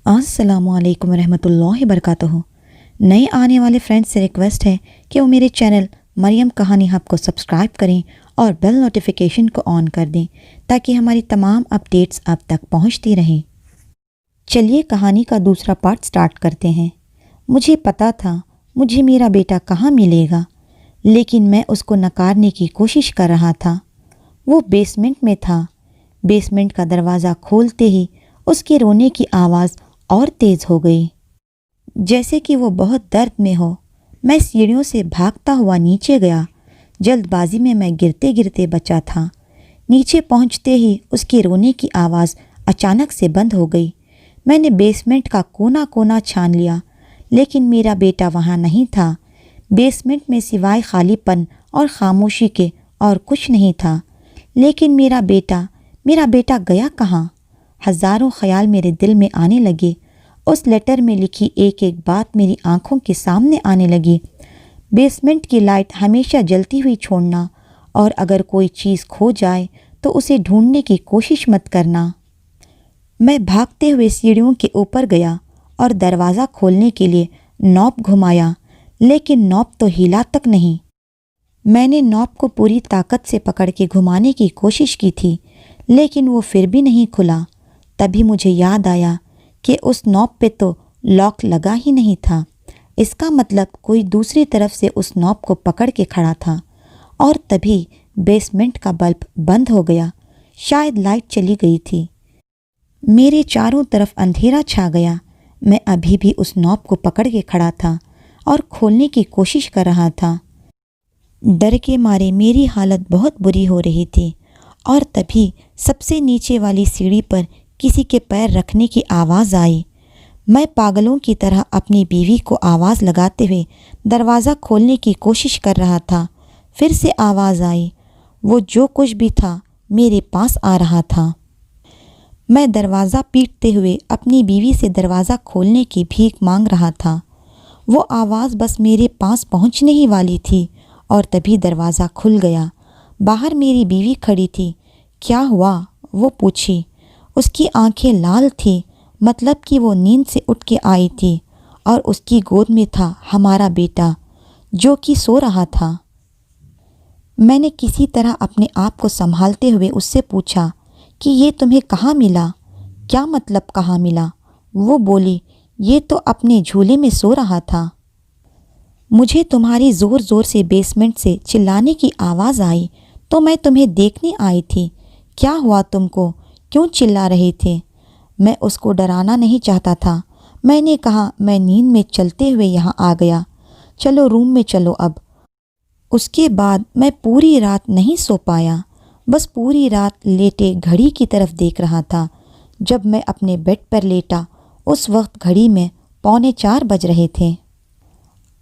अस्सलामुअलैकुम रहमतुल्लाहि वबरकातुहू। नए आने वाले फ्रेंड्स से रिक्वेस्ट है कि वो मेरे चैनल मरियम कहानी हब को सब्सक्राइब करें और बेल नोटिफिकेशन को ऑन कर दें ताकि हमारी तमाम अपडेट्स आप तक पहुंचती रहें। चलिए कहानी का दूसरा पार्ट स्टार्ट करते हैं। मुझे पता था मुझे मेरा बेटा कहाँ मिलेगा, लेकिन मैं उसको नकारने की कोशिश कर रहा था। वो बेसमेंट में था। बेसमेंट का दरवाज़ा खोलते ही उसके रोने की आवाज़ और तेज़ हो गई, जैसे कि वो बहुत दर्द में हो। मैं सीढ़ियों से भागता हुआ नीचे गया। जल्दबाजी में मैं गिरते गिरते बचा था। नीचे पहुंचते ही उसके रोने की आवाज़ अचानक से बंद हो गई। मैंने बेसमेंट का कोना कोना छान लिया, लेकिन मेरा बेटा वहाँ नहीं था। बेसमेंट में सिवाय खालीपन और खामोशी के और कुछ नहीं था। लेकिन मेरा बेटा गया कहाँ? हज़ारों ख्याल मेरे दिल में आने लगे। उस लेटर में लिखी एक एक बात मेरी आंखों के सामने आने लगी। बेसमेंट की लाइट हमेशा जलती हुई छोड़ना, और अगर कोई चीज़ खो जाए तो उसे ढूंढने की कोशिश मत करना। मैं भागते हुए सीढ़ियों के ऊपर गया और दरवाज़ा खोलने के लिए नॉब घुमाया, लेकिन नॉब तो हिला तक नहीं। मैंने नॉब को पूरी ताकत से पकड़ के घुमाने की कोशिश की थी, लेकिन वो फिर भी नहीं खुला। तभी मुझे याद आया कि उस नॉब पे तो लॉक लगा ही नहीं था। इसका मतलब कोई दूसरी तरफ से उस नॉब को पकड़ के खड़ा था। और तभी बेसमेंट का बल्ब बंद हो गया। शायद लाइट चली गई थी। मेरे चारों तरफ अंधेरा छा गया। मैं अभी भी उस नॉब को पकड़ के खड़ा था और खोलने की कोशिश कर रहा था। डर के मारे मेरी हालत बहुत बुरी हो रही थी। और तभी सबसे नीचे वाली सीढ़ी पर किसी के पैर रखने की आवाज़ आई। मैं पागलों की तरह अपनी बीवी को आवाज़ लगाते हुए दरवाज़ा खोलने की कोशिश कर रहा था। फिर से आवाज़ आई। वो जो कुछ भी था मेरे पास आ रहा था। मैं दरवाज़ा पीटते हुए अपनी बीवी से दरवाज़ा खोलने की भीख मांग रहा था। वो आवाज़ बस मेरे पास पहुंचने ही वाली थी और तभी दरवाज़ा खुल गया। बाहर मेरी बीवी खड़ी थी। क्या हुआ? वो पूछी। उसकी आंखें लाल थी, मतलब कि वो नींद से उठ के आई थी, और उसकी गोद में था हमारा बेटा जो कि सो रहा था। मैंने किसी तरह अपने आप को संभालते हुए उससे पूछा कि ये तुम्हें कहाँ मिला? क्या मतलब कहाँ मिला? वो बोली, ये तो अपने झूले में सो रहा था। मुझे तुम्हारी ज़ोर ज़ोर से बेसमेंट से चिल्लाने की आवाज़ आई तो मैं तुम्हें देखने आई थी। क्या हुआ तुमको? क्यों चिल्ला रहे थे? मैं उसको डराना नहीं चाहता था। मैंने कहा, मैं नींद में चलते हुए यहाँ आ गया। चलो रूम में चलो अब। उसके बाद मैं पूरी रात नहीं सो पाया। बस पूरी रात लेटे घड़ी की तरफ देख रहा था। जब मैं अपने बेड पर लेटा उस वक्त घड़ी में 3:45 बज रहे थे।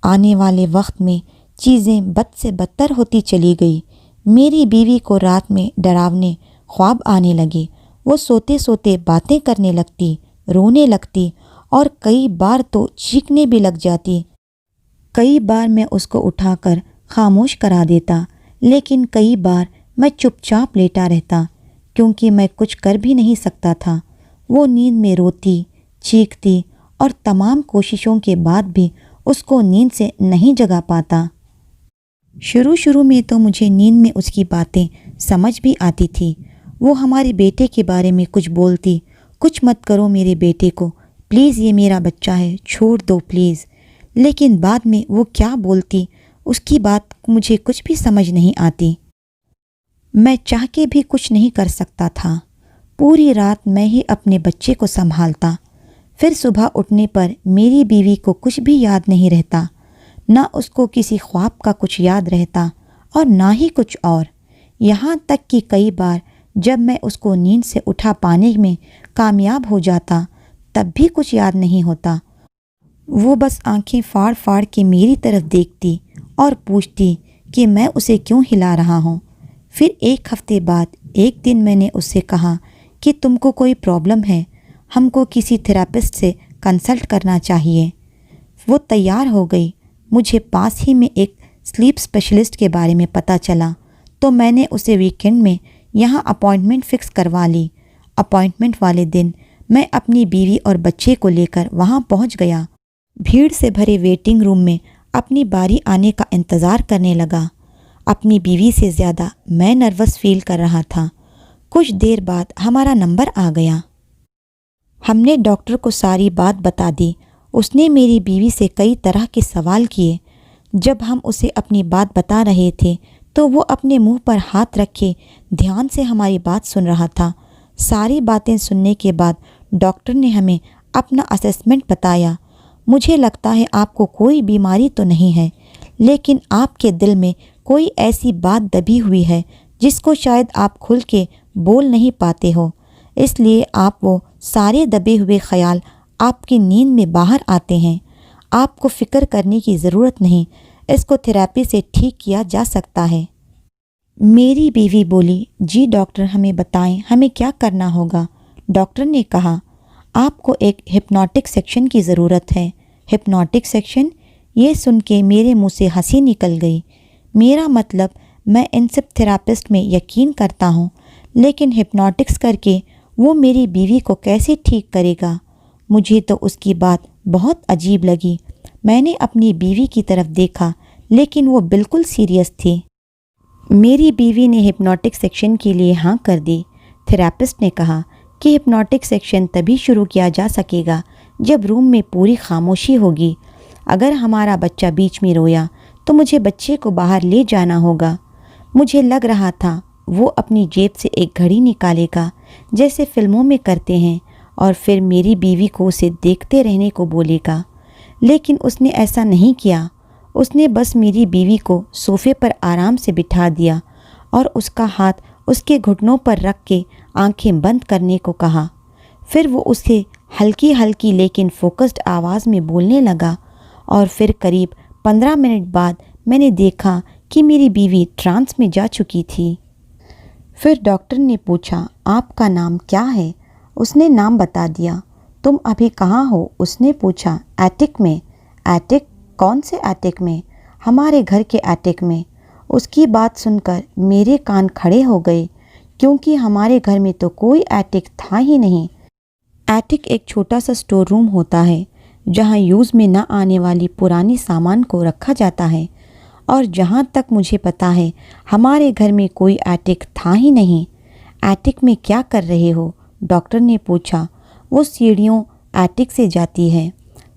आने वाले वक्त में चीज़ें बद से बदतर होती चली गई। मेरी बीवी को रात में डरावने ख्वाब आने लगे। वो सोते सोते बातें करने लगती, रोने लगती और कई बार तो चीखने भी लग जाती। कई बार मैं उसको उठाकर खामोश करा देता, लेकिन कई बार मैं चुपचाप लेटा रहता क्योंकि मैं कुछ कर भी नहीं सकता था। वो नींद में रोती, चीखती और तमाम कोशिशों के बाद भी उसको नींद से नहीं जगा पाता। शुरू में तो मुझे नींद में उसकी बातें समझ भी आती थी। वो हमारे बेटे के बारे में कुछ बोलती, कुछ मत करो मेरे बेटे को, प्लीज़ ये मेरा बच्चा है, छोड़ दो प्लीज़। लेकिन बाद में वो क्या बोलती उसकी बात मुझे कुछ भी समझ नहीं आती। मैं चाह के भी कुछ नहीं कर सकता था। पूरी रात मैं ही अपने बच्चे को संभालता। फिर सुबह उठने पर मेरी बीवी को कुछ भी याद नहीं रहता। ना उसको किसी ख्वाब का कुछ याद रहता और ना ही कुछ और। यहाँ तक कि कई बार जब मैं उसको नींद से उठा पाने में कामयाब हो जाता तब भी कुछ याद नहीं होता। वो बस आंखें फाड़ फाड़ के मेरी तरफ देखती और पूछती कि मैं उसे क्यों हिला रहा हूँ। फिर एक हफ्ते बाद एक दिन मैंने उससे कहा कि तुमको कोई प्रॉब्लम है, हमको किसी थेरेपिस्ट से कंसल्ट करना चाहिए। वो तैयार हो गई। मुझे पास ही में एक स्लीप स्पेशलिस्ट के बारे में पता चला तो मैंने उसे वीकेंड में यहाँ अपॉइंटमेंट फ़िक्स करवा ली। अपॉइंटमेंट वाले दिन मैं अपनी बीवी और बच्चे को लेकर वहां पहुंच गया। भीड़ से भरे वेटिंग रूम में अपनी बारी आने का इंतज़ार करने लगा। अपनी बीवी से ज़्यादा मैं नर्वस फील कर रहा था। कुछ देर बाद हमारा नंबर आ गया। हमने डॉक्टर को सारी बात बता दी। उसने मेरी बीवी से कई तरह के सवाल किए। जब हम उसे अपनी बात बता रहे थे तो वो अपने मुंह पर हाथ रखे ध्यान से हमारी बात सुन रहा था। सारी बातें सुनने के बाद डॉक्टर ने हमें अपना असेसमेंट बताया। मुझे लगता है आपको कोई बीमारी तो नहीं है, लेकिन आपके दिल में कोई ऐसी बात दबी हुई है जिसको शायद आप खुल के बोल नहीं पाते हो, इसलिए आप वो सारे दबे हुए ख्याल आपकी नींद में बाहर आते हैं। आपको फ़िक्र करने की ज़रूरत नहीं, इसको थेरेपी से ठीक किया जा सकता है। मेरी बीवी बोली, जी डॉक्टर, हमें बताएं हमें क्या करना होगा। डॉक्टर ने कहा, आपको एक हिप्नोटिक सेक्शन की ज़रूरत है। Hypnotic section? ये सुन के मेरे मुंह से हंसी निकल गई। मेरा मतलब, मैं इन सब थेरापिस्ट में यकीन करता हूँ, लेकिन हिप्नोटिक्स करके वो मेरी बीवी को कैसे ठीक करेगा? मुझे तो उसकी बात बहुत अजीब लगी। मैंने अपनी बीवी की तरफ देखा, लेकिन वो बिल्कुल सीरियस थी। मेरी बीवी ने हिप्नोटिक सेक्शन के लिए हाँ कर दी। थेरापिस्ट ने कहा कि हिप्नोटिक सेक्शन तभी शुरू किया जा सकेगा जब रूम में पूरी खामोशी होगी। अगर हमारा बच्चा बीच में रोया तो मुझे बच्चे को बाहर ले जाना होगा। मुझे लग रहा था वो अपनी जेब से एक घड़ी निकालेगा, जैसे फिल्मों में करते हैं, और फिर मेरी बीवी को उसे देखते रहने को बोलेगा, लेकिन उसने ऐसा नहीं किया। उसने बस मेरी बीवी को सोफे पर आराम से बिठा दिया और उसका हाथ उसके घुटनों पर रख के आंखें बंद करने को कहा। फिर वो उसे हल्की हल्की लेकिन फोकस्ड आवाज़ में बोलने लगा, और फिर करीब 15 मिनट बाद मैंने देखा कि मेरी बीवी ट्रांस में जा चुकी थी। फिर डॉक्टर ने पूछा, आपका नाम क्या है? उसने नाम बता दिया। तुम अभी कहाँ हो? उसने पूछा। एटिक में। एटिक? कौन से एटिक में? हमारे घर के एटिक में। उसकी बात सुनकर मेरे कान खड़े हो गए, क्योंकि हमारे घर में तो कोई एटिक था ही नहीं। एटिक एक छोटा सा स्टोर रूम होता है जहाँ यूज़ में न आने वाली पुरानी सामान को रखा जाता है, और जहाँ तक मुझे पता है हमारे घर में कोई एटिक था ही नहीं। एटिक में क्या कर रहे हो? डॉक्टर ने पूछा। वो सीढ़ियों एटिक से जाती है।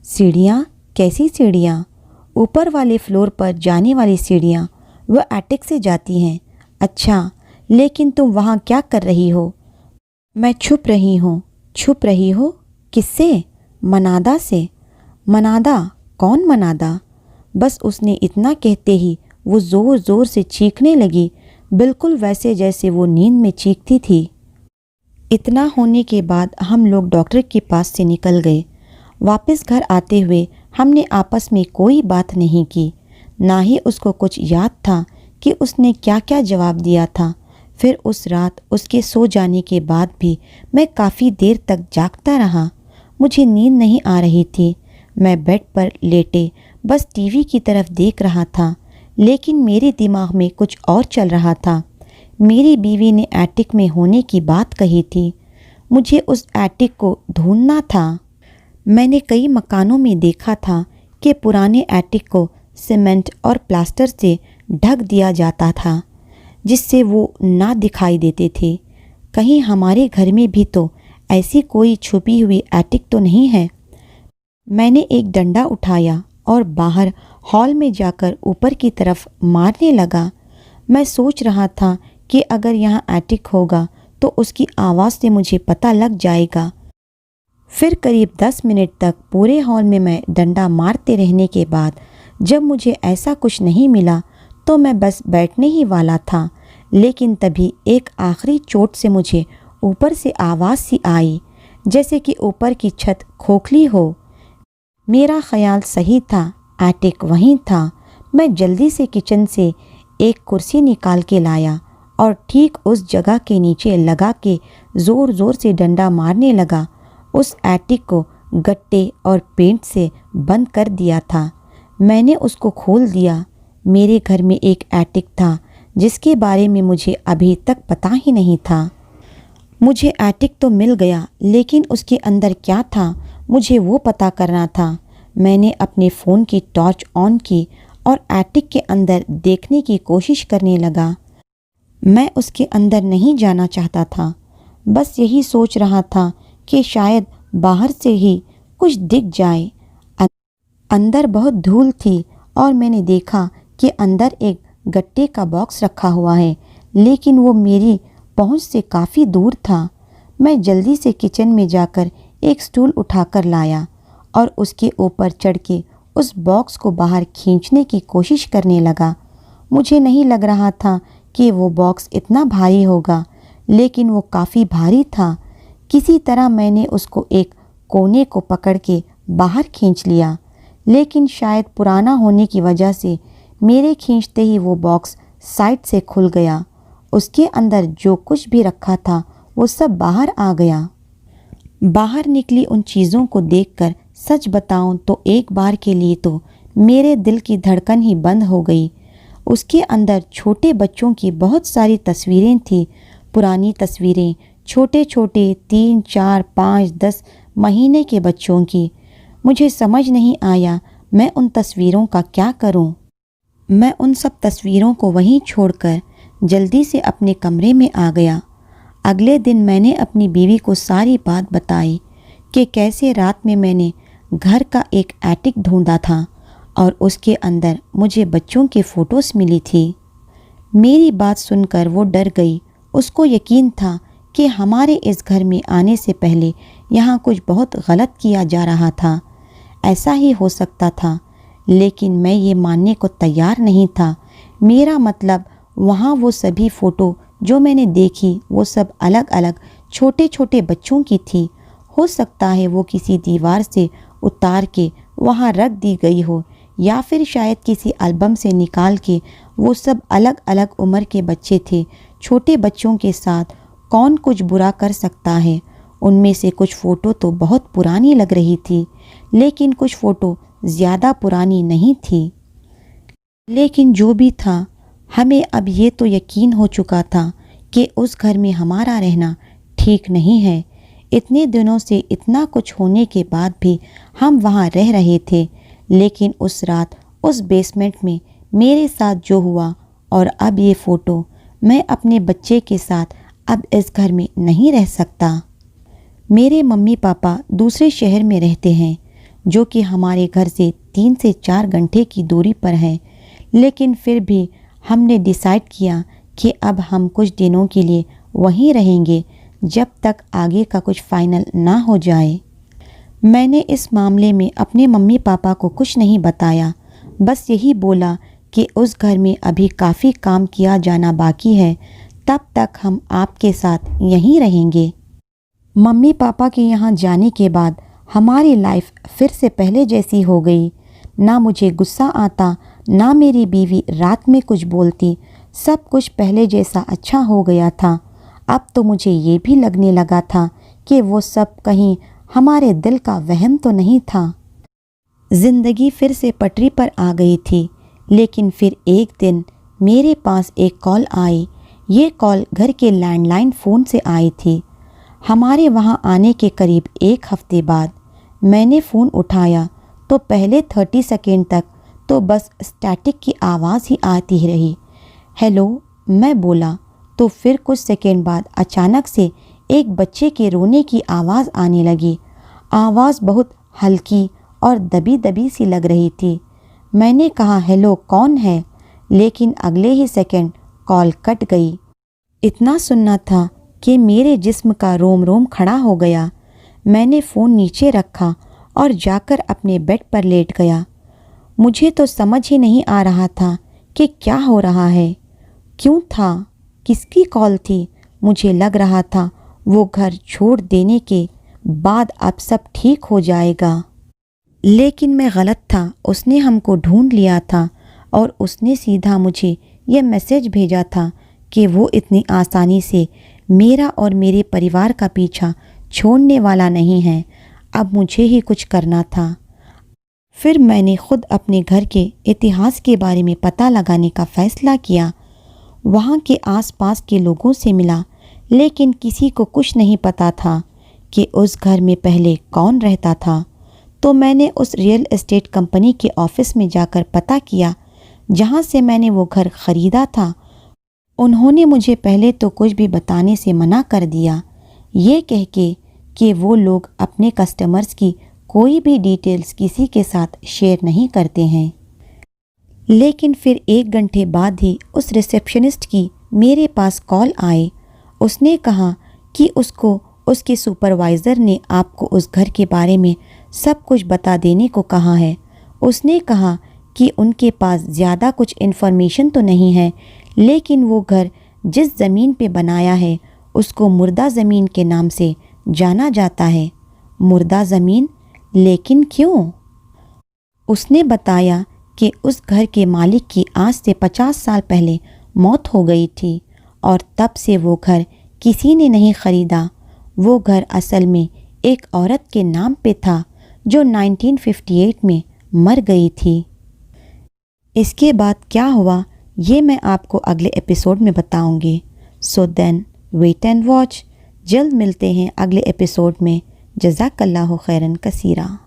सीढ़ियाँ? कैसी सीढ़ियाँ? ऊपर वाले फ्लोर पर जाने वाली सीढ़ियाँ, वो एटिक से जाती हैं। अच्छा, लेकिन तुम वहाँ क्या कर रही हो? मैं छुप रही हूँ। छुप रही हो? किससे? मनादा से। मनादा? कौन मनादा? बस उसने इतना कहते ही वो ज़ोर ज़ोर से चीखने लगी, बिल्कुल वैसे जैसे वो नींद में चीखती थी। इतना होने के बाद हम लोग डॉक्टर के पास से निकल गए। वापस घर आते हुए हमने आपस में कोई बात नहीं की, ना ही उसको कुछ याद था कि उसने क्या क्या जवाब दिया था। फिर उस रात उसके सो जाने के बाद भी मैं काफ़ी देर तक जागता रहा। मुझे नींद नहीं आ रही थी। मैं बेड पर लेटे बस टीवी की तरफ देख रहा था, लेकिन मेरे दिमाग में कुछ और चल रहा था। मेरी बीवी ने एटिक में होने की बात कही थी। मुझे उस एटिक को ढूंढना था। मैंने कई मकानों में देखा था कि पुराने एटिक को सीमेंट और प्लास्टर से ढक दिया जाता था, जिससे वो ना दिखाई देते थे। कहीं हमारे घर में भी तो ऐसी कोई छुपी हुई एटिक तो नहीं है। मैंने एक डंडा उठाया और बाहर हॉल में जाकर ऊपर की तरफ मारने लगा। मैं सोच रहा था कि अगर यहाँ एटिक होगा तो उसकी आवाज़ से मुझे पता लग जाएगा। फिर करीब 10 मिनट तक पूरे हॉल में मैं डंडा मारते रहने के बाद जब मुझे ऐसा कुछ नहीं मिला तो मैं बस बैठने ही वाला था, लेकिन तभी एक आखिरी चोट से मुझे ऊपर से आवाज़ सी आई, जैसे कि ऊपर की छत खोखली हो। मेरा ख्याल सही था, एटिक वहीं था। मैं जल्दी से किचन से एक कुर्सी निकाल के लाया और ठीक उस जगह के नीचे लगा के ज़ोर ज़ोर से डंडा मारने लगा। उस एटिक को गट्टे और पेंट से बंद कर दिया था। मैंने उसको खोल दिया। मेरे घर में एक एटिक था जिसके बारे में मुझे अभी तक पता ही नहीं था। मुझे एटिक तो मिल गया, लेकिन उसके अंदर क्या था मुझे वो पता करना था। मैंने अपने फ़ोन की टॉर्च ऑन की और एटिक के अंदर देखने की कोशिश करने लगा। मैं उसके अंदर नहीं जाना चाहता था, बस यही सोच रहा था कि शायद बाहर से ही कुछ दिख जाए। अंदर बहुत धूल थी और मैंने देखा कि अंदर एक गट्टे का बॉक्स रखा हुआ है, लेकिन वो मेरी पहुंच से काफ़ी दूर था। मैं जल्दी से किचन में जाकर एक स्टूल उठाकर लाया और उसके ऊपर चढ़ के उस बॉक्स को बाहर खींचने की कोशिश करने लगा। मुझे नहीं लग रहा था कि वो बॉक्स इतना भारी होगा, लेकिन वो काफ़ी भारी था। किसी तरह मैंने उसको एक कोने को पकड़ के बाहर खींच लिया, लेकिन शायद पुराना होने की वजह से मेरे खींचते ही वो बॉक्स साइड से खुल गया। उसके अंदर जो कुछ भी रखा था वो सब बाहर आ गया। बाहर निकली उन चीज़ों को देखकर सच बताऊं तो एक बार के लिए तो मेरे दिल की धड़कन ही बंद हो गई। उसके अंदर छोटे बच्चों की बहुत सारी तस्वीरें थी, पुरानी तस्वीरें, छोटे छोटे 3, 4, 5, 10 महीने के बच्चों की। मुझे समझ नहीं आया मैं उन तस्वीरों का क्या करूं। मैं उन सब तस्वीरों को वहीं छोड़कर जल्दी से अपने कमरे में आ गया। अगले दिन मैंने अपनी बीवी को सारी बात बताई कि कैसे रात में मैंने घर का एक एटिक ढूंढा था और उसके अंदर मुझे बच्चों के फ़ोटोज़ मिली थी। मेरी बात सुनकर वो डर गई। उसको यकीन था कि हमारे इस घर में आने से पहले यहाँ कुछ बहुत गलत किया जा रहा था। ऐसा ही हो सकता था, लेकिन मैं ये मानने को तैयार नहीं था। मेरा मतलब वहाँ वो सभी फ़ोटो जो मैंने देखी वो सब अलग अलग छोटे छोटे बच्चों की थी। हो सकता है वो किसी दीवार से उतार के वहाँ रख दी गई हो, या फिर शायद किसी एल्बम से निकाल के। वो सब अलग अलग उम्र के बच्चे थे। छोटे बच्चों के साथ कौन कुछ बुरा कर सकता है। उनमें से कुछ फ़ोटो तो बहुत पुरानी लग रही थी, लेकिन कुछ फ़ोटो ज़्यादा पुरानी नहीं थी। लेकिन जो भी था, हमें अब ये तो यकीन हो चुका था कि उस घर में हमारा रहना ठीक नहीं है। इतने दिनों से इतना कुछ होने के बाद भी हम वहाँ रह रहे थे, लेकिन उस रात उस बेसमेंट में मेरे साथ जो हुआ और अब ये फ़ोटो, मैं अपने बच्चे के साथ अब इस घर में नहीं रह सकता। मेरे मम्मी पापा दूसरे शहर में रहते हैं, जो कि हमारे घर से 3 से 4 घंटे की दूरी पर है, लेकिन फिर भी हमने डिसाइड किया कि अब हम कुछ दिनों के लिए वहीं रहेंगे जब तक आगे का कुछ फाइनल ना हो जाए। मैंने इस मामले में अपने मम्मी पापा को कुछ नहीं बताया, बस यही बोला कि उस घर में अभी काफ़ी काम किया जाना बाकी है, तब तक हम आपके साथ यहीं रहेंगे। मम्मी पापा के यहाँ जाने के बाद हमारी लाइफ फिर से पहले जैसी हो गई। ना मुझे गुस्सा आता, ना मेरी बीवी रात में कुछ बोलती। सब कुछ पहले जैसा अच्छा हो गया था। अब तो मुझे ये भी लगने लगा था कि वो सब कहीं हमारे दिल का वहम तो नहीं था। ज़िंदगी फिर से पटरी पर आ गई थी, लेकिन फिर एक दिन मेरे पास एक कॉल आई। ये कॉल घर के लैंडलाइन फ़ोन से आई थी। हमारे वहाँ आने के करीब 1 हफ्ते बाद मैंने फ़ोन उठाया तो पहले 30 सेकेंड तक तो बस स्टैटिक की आवाज़ ही आती रही। हेलो, मैं बोला तो फिर कुछ सेकेंड बाद अचानक से एक बच्चे के रोने की आवाज़ आने लगी। आवाज़ बहुत हल्की और दबी दबी सी लग रही थी। मैंने कहा हेलो कौन है, लेकिन अगले ही सेकेंड कॉल कट गई। इतना सुनना था कि मेरे जिस्म का रोम रोम खड़ा हो गया। मैंने फ़ोन नीचे रखा और जाकर अपने बेड पर लेट गया। मुझे तो समझ ही नहीं आ रहा था कि क्या हो रहा है, क्यों था, किसकी कॉल थी। मुझे लग रहा था वो घर छोड़ देने के बाद अब सब ठीक हो जाएगा, लेकिन मैं गलत था। उसने हमको ढूंढ लिया था और उसने सीधा मुझे यह मैसेज भेजा था कि वो इतनी आसानी से मेरा और मेरे परिवार का पीछा छोड़ने वाला नहीं है। अब मुझे ही कुछ करना था। फिर मैंने खुद अपने घर के इतिहास के बारे में पता लगाने का फ़ैसला किया। वहाँ के आसपास के लोगों से मिला, लेकिन किसी को कुछ नहीं पता था कि उस घर में पहले कौन रहता था। तो मैंने उस रियल एस्टेट कंपनी के ऑफिस में जाकर पता किया जहां से मैंने वो घर ख़रीदा था। उन्होंने मुझे पहले तो कुछ भी बताने से मना कर दिया, ये कह के कि वो लोग अपने कस्टमर्स की कोई भी डिटेल्स किसी के साथ शेयर नहीं करते हैं। लेकिन फिर 1 घंटे बाद ही उस रिसेप्शनिस्ट की मेरे पास कॉल आए। उसने कहा कि उसको उसके सुपरवाइज़र ने आपको उस घर के बारे में सब कुछ बता देने को कहा है। उसने कहा कि उनके पास ज़्यादा कुछ इन्फॉर्मेशन तो नहीं है, लेकिन वो घर जिस ज़मीन पे बनाया है उसको मुर्दा ज़मीन के नाम से जाना जाता है। मुर्दा ज़मीन? लेकिन क्यों? उसने बताया कि उस घर के मालिक की आज से 50 साल पहले मौत हो गई थी और तब से वो घर किसी ने नहीं ख़रीदा। वो घर असल में एक औरत के नाम पे था जो 1958 में मर गई थी। इसके बाद क्या हुआ ये मैं आपको अगले एपिसोड में बताऊंगी। So then wait and watch. जल्द मिलते हैं अगले एपिसोड में। जज़ाकल्लाहु खैरन कसीरा।